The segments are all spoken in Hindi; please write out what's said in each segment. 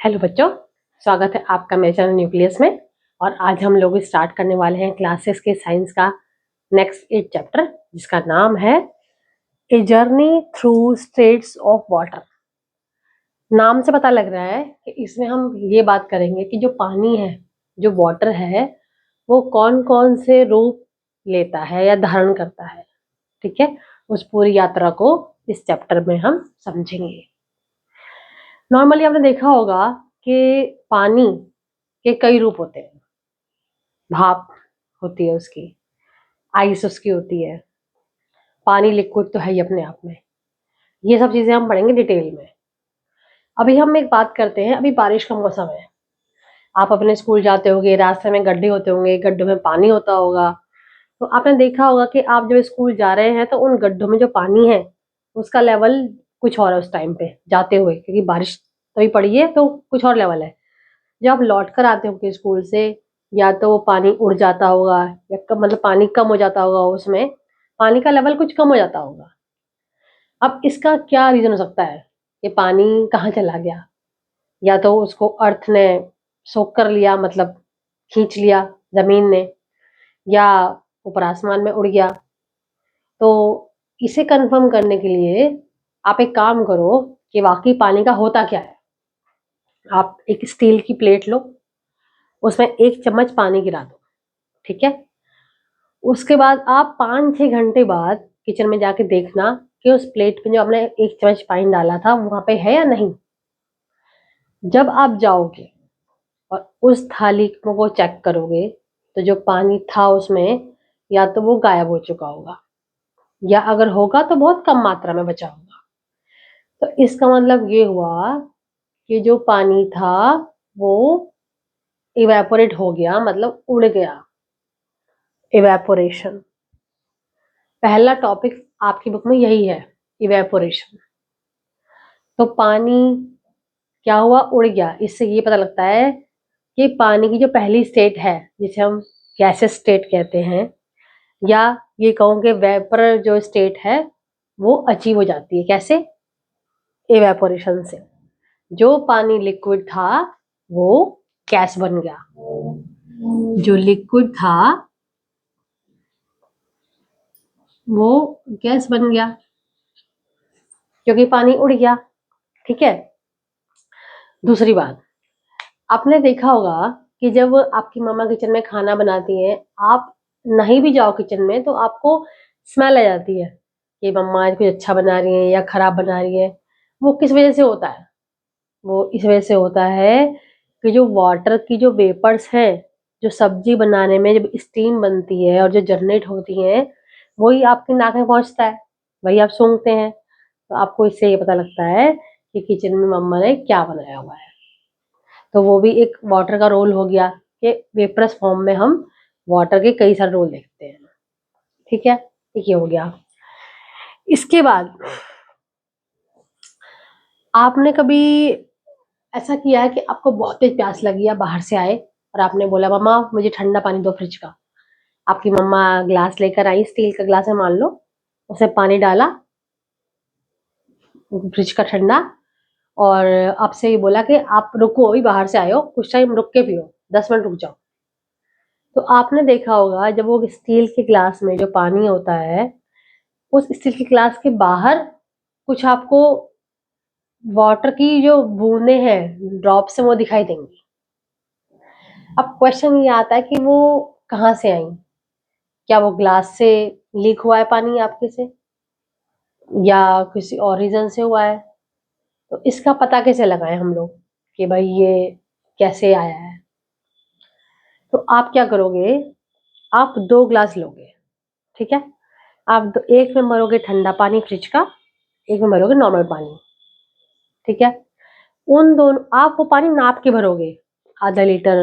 हेलो बच्चों, स्वागत है आपका मेरे चैनल न्यूक्लियस में। और आज हम लोग स्टार्ट करने वाले हैं क्लासेस के साइंस का नेक्स्ट 8 चैप्टर, जिसका नाम है a journey through states of water. नाम से पता लग रहा है कि इसमें हम ये बात करेंगे कि जो पानी है, जो वाटर है, वो कौन कौन से रूप लेता है या धारण करता है। ठीक है, उस पूरी यात्रा को इस चैप्टर में हम समझेंगे। नॉर्मली आपने देखा होगा कि पानी के कई रूप होते हैं। भाप होती है उसकी, आइस उसकी होती है, पानी लिक्विड तो है ही अपने आप में। ये सब चीजें हम पढ़ेंगे डिटेल में। अभी हम एक बात करते हैं, अभी बारिश का मौसम है। आप अपने स्कूल जाते होंगे, रास्ते में गड्ढे होते होंगे, गड्ढों में पानी होता होगा। तो आपने देखा होगा कि आप जब स्कूल जा रहे हैं तो उन गड्ढों में जो पानी है उसका लेवल कुछ और है उस टाइम पे जाते हुए, क्योंकि बारिश तभी पड़ी है तो कुछ और लेवल है। जब आप लौट कर आते होंगे स्कूल से, या तो वो पानी उड़ जाता होगा या मतलब पानी कम हो जाता होगा, उसमें पानी का लेवल कुछ कम हो जाता होगा। अब इसका क्या रीजन हो सकता है कि पानी कहाँ चला गया? या तो उसको अर्थ ने सोख कर लिया, मतलब खींच लिया जमीन ने, या ऊपर आसमान में उड़ गया। तो इसे कंफर्म करने के लिए आप एक काम करो कि वाकई पानी का होता क्या है। आप एक स्टील की प्लेट लो, उसमें 1 चम्मच पानी गिरा दो। ठीक है, उसके बाद आप 5-6 घंटे बाद किचन में जाके देखना कि उस प्लेट में जो आपने 1 चम्मच पानी डाला था वहां पे है या नहीं। जब आप जाओगे और उस थाली को चेक करोगे तो जो पानी था उसमें या तो वो गायब हो चुका होगा, या अगर होगा तो बहुत कम मात्रा में बचा होगा। तो इसका मतलब ये हुआ कि जो पानी था वो इवेपोरेट हो गया, मतलब उड़ गया। इवेपोरेशन पहला टॉपिक आपकी बुक में यही है, इवेपोरेशन। तो पानी क्या हुआ? उड़ गया। इससे ये पता लगता है कि पानी की जो पहली स्टेट है, जिसे हम गैसेस स्टेट कहते हैं, या ये कहूँ कि वेपर जो स्टेट है, वो अचीव हो जाती है। कैसे? इवेपोरेशन से। जो पानी लिक्विड था वो गैस बन गया। जो लिक्विड था वो गैस बन गया क्योंकि पानी उड़ गया। ठीक है, दूसरी बात, आपने देखा होगा कि जब आपकी मम्मा किचन में खाना बनाती हैं, आप नहीं भी जाओ किचन में तो आपको स्मेल आ जाती है कि मम्मा आज कुछ अच्छा बना रही है या खराब बना रही है। वो किस वजह से होता है? वो इस वजह से होता है कि जो वाटर की जो वेपर्स हैं, जो सब्जी बनाने में जब स्टीम बनती है और जो जनरेट होती है, वही आपकी नाक में पहुंचता है, वही आप सूंघते हैं। तो आपको इससे ये पता लगता है कि किचन में मम्मा ने क्या बनाया हुआ है। तो वो भी एक वाटर का रोल हो गया कि वेपरस फॉर्म में हम वाटर के कई सारे रोल देखते हैं। ठीक है, एक ये हो गया। इसके बाद आपने कभी ऐसा किया है कि आपको बहुत तेज प्यास लगी है, बाहर से आए और आपने बोला मम्मा मुझे ठंडा पानी दो फ्रिज का। आपकी मम्मा ग्लास लेकर आई, स्टील का ग्लास है मान लो, उसमें पानी डाला फ्रिज का ठंडा, और आपसे ये बोला कि आप रुको, अभी बाहर से आए हो, कुछ टाइम रुक के पियो, 10 मिनट रुक जाओ। तो आपने देखा होगा जब वो स्टील के ग्लास में जो पानी होता है, उस स्टील के ग्लास के बाहर कुछ आपको वाटर की जो बूंदें हैं, ड्रॉप्स हैं, वो दिखाई देंगी। अब क्वेश्चन ये आता है कि वो कहाँ से आई? क्या वो ग्लास से लीक हुआ है पानी आपके से, या किसी और रीजन से हुआ है? तो इसका पता कैसे लगाएं हम लोग कि भाई ये कैसे आया है? तो आप क्या करोगे, आप 2 ग्लास लोगे। ठीक है, आप एक में भरोगे ठंडा पानी फ्रिज का, एक में भरोगे नॉर्मल पानी। ठीक है, उन दोनों आप वो पानी नाप के भरोगे, आधा लीटर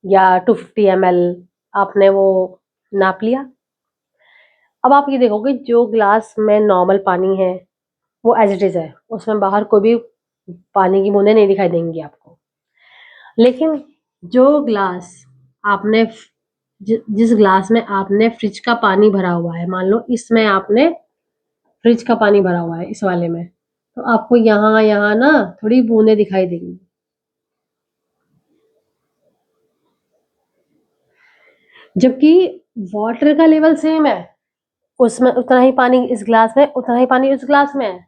या 250 ml, आपने वो नाप लिया। अब आप ये देखोगे जो ग्लास में नॉर्मल पानी है वो एज इट इज है, उसमें बाहर कोई भी पानी की बूंदें नहीं दिखाई देंगी आपको। लेकिन जो ग्लास आपने जिस ग्लास में आपने फ्रिज का पानी भरा हुआ है, मान लो इसमें आपने फ्रिज का पानी भरा हुआ है इस वाले में, तो आपको यहाँ यहाँ ना थोड़ी बूंदें दिखाई देंगी। जबकि वाटर का लेवल सेम है, उसमें उतना ही पानी इस ग्लास में, उतना ही पानी उस ग्लास में है।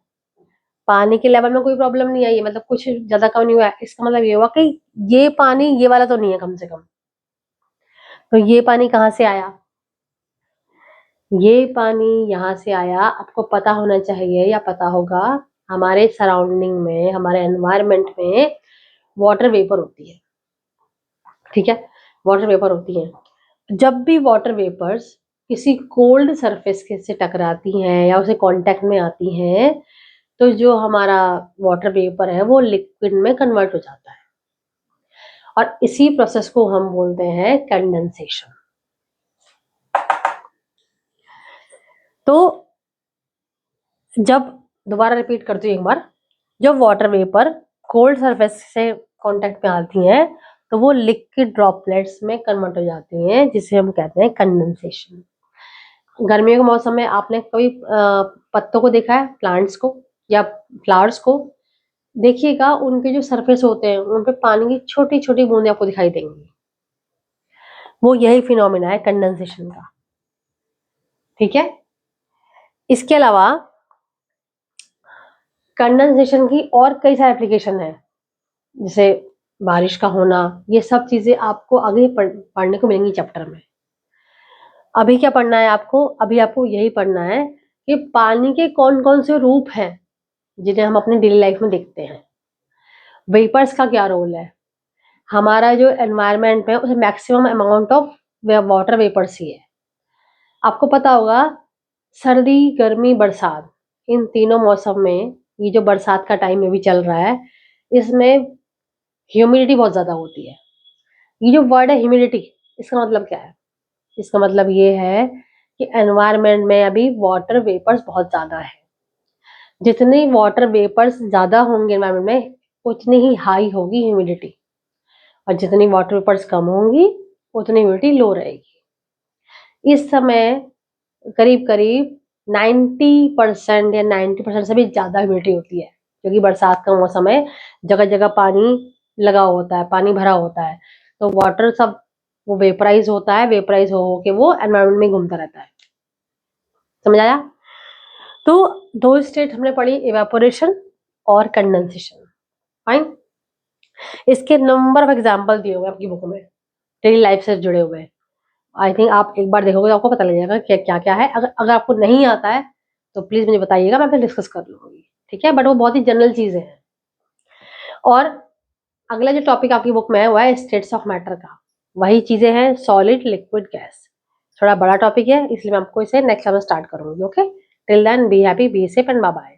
पानी के लेवल में कोई प्रॉब्लम नहीं आई है, मतलब कुछ ज्यादा कम नहीं हुआ है। इसका मतलब ये हुआ कि ये पानी ये वाला तो नहीं है कम से कम। तो ये पानी कहाँ से आया? ये पानी यहाँ से आया। आपको पता होना चाहिए या पता होगा, हमारे सराउंडिंग में, हमारे एनवायरनमेंट में वाटर वेपर होती है, ठीक है, वाटर वेपर होती है। जब भी वाटर वेपर्स किसी कोल्ड सरफेस के से टकराती हैं या उसे कांटेक्ट में आती हैं, तो जो हमारा वाटर वेपर है वो लिक्विड में कन्वर्ट हो जाता है, और इसी प्रोसेस को हम बोलते हैं कंडेंसेशन। तो जब, दोबारा रिपीट करती हूँ एक बार, जब वाटर वेपर कोल्ड सरफेस से कांटेक्ट में आती हैं तो वो लिक्विड ड्रॉपलेट्स में कन्वर्ट हो जाती हैं, जिसे हम कहते हैं कंडेंसेशन। गर्मियों के मौसम में आपने कभी पत्तों को देखा है, प्लांट्स को या फ्लावर्स को? देखिएगा उनके जो सरफेस होते हैं उन पे पानी की छोटी छोटी बूंदें आपको दिखाई देंगी। वो यही फिनोमिना है कंडेंसेशन का, ठीक है। इसके अलावा कंडेंसेशन की और कई सारे एप्लीकेशन है, जैसे बारिश का होना। ये सब चीजें आपको आगे पढ़ने को मिलेंगी चैप्टर में। अभी क्या पढ़ना है आपको? अभी आपको यही पढ़ना है कि पानी के कौन कौन से रूप हैं जिन्हें हम अपनी डेली लाइफ में देखते हैं। वेपर्स का क्या रोल है? हमारा जो एनवायरनमेंट है उसमें maximum amount of water vapours ही है। आपको पता होगा, सर्दी, गर्मी, बरसात, इन तीनों मौसम में, ये जो बरसात का टाइम अभी चल रहा है, इसमें ह्यूमिडिटी बहुत ज्यादा होती है। ये जो वर्ड है ह्यूमिडिटी, इसका मतलब क्या है? इसका मतलब ये है कि एनवायरनमेंट में अभी वाटर वेपर्स बहुत ज्यादा है। जितनी वाटर वेपर्स ज्यादा होंगे एनवायरनमेंट में, उतनी ही हाई होगी ह्यूमिडिटी, और जितनी वाटर वेपर्स कम होंगी उतनी ह्यूमिडिटी लो रहेगी। इस समय करीब करीब 90% या 90% से भी ज्यादा ह्यूमिडिटी होती है, क्योंकि बरसात का मौसम है, जगह जगह पानी लगा होता है, पानी भरा होता है, तो वाटर सब वो वेपराइज होता है, वेपराइज हो के वो एनवायरनमेंट में घूमता रहता है। समझ आया? तो दो स्टेट हमने पढ़ी, इवेपोरेशन और कंडेंसेशन। फाइन। इसके नंबर ऑफ एग्जाम्पल दिए हुए आपकी बुक में, डेली लाइफ से जुड़े हुए। आई थिंक आप एक बार देखोगे तो आपको पता लग जाएगा कि क्या क्या है। अगर अगर आपको नहीं आता है तो प्लीज मुझे बताइएगा, मैं फिर डिस्कस कर लूंगी, ठीक है। बट वो बहुत ही जनरल चीजें हैं। और अगला जो टॉपिक आपकी बुक में है वो है स्टेट्स ऑफ मैटर का। वही चीजें हैं, सॉलिड, लिक्विड, गैस। थोड़ा बड़ा टॉपिक है, इसलिए मैं आपको इसे नेक्स्ट क्लास में स्टार्ट करूंगी। Okay, till then be happy, be safe and bye bye.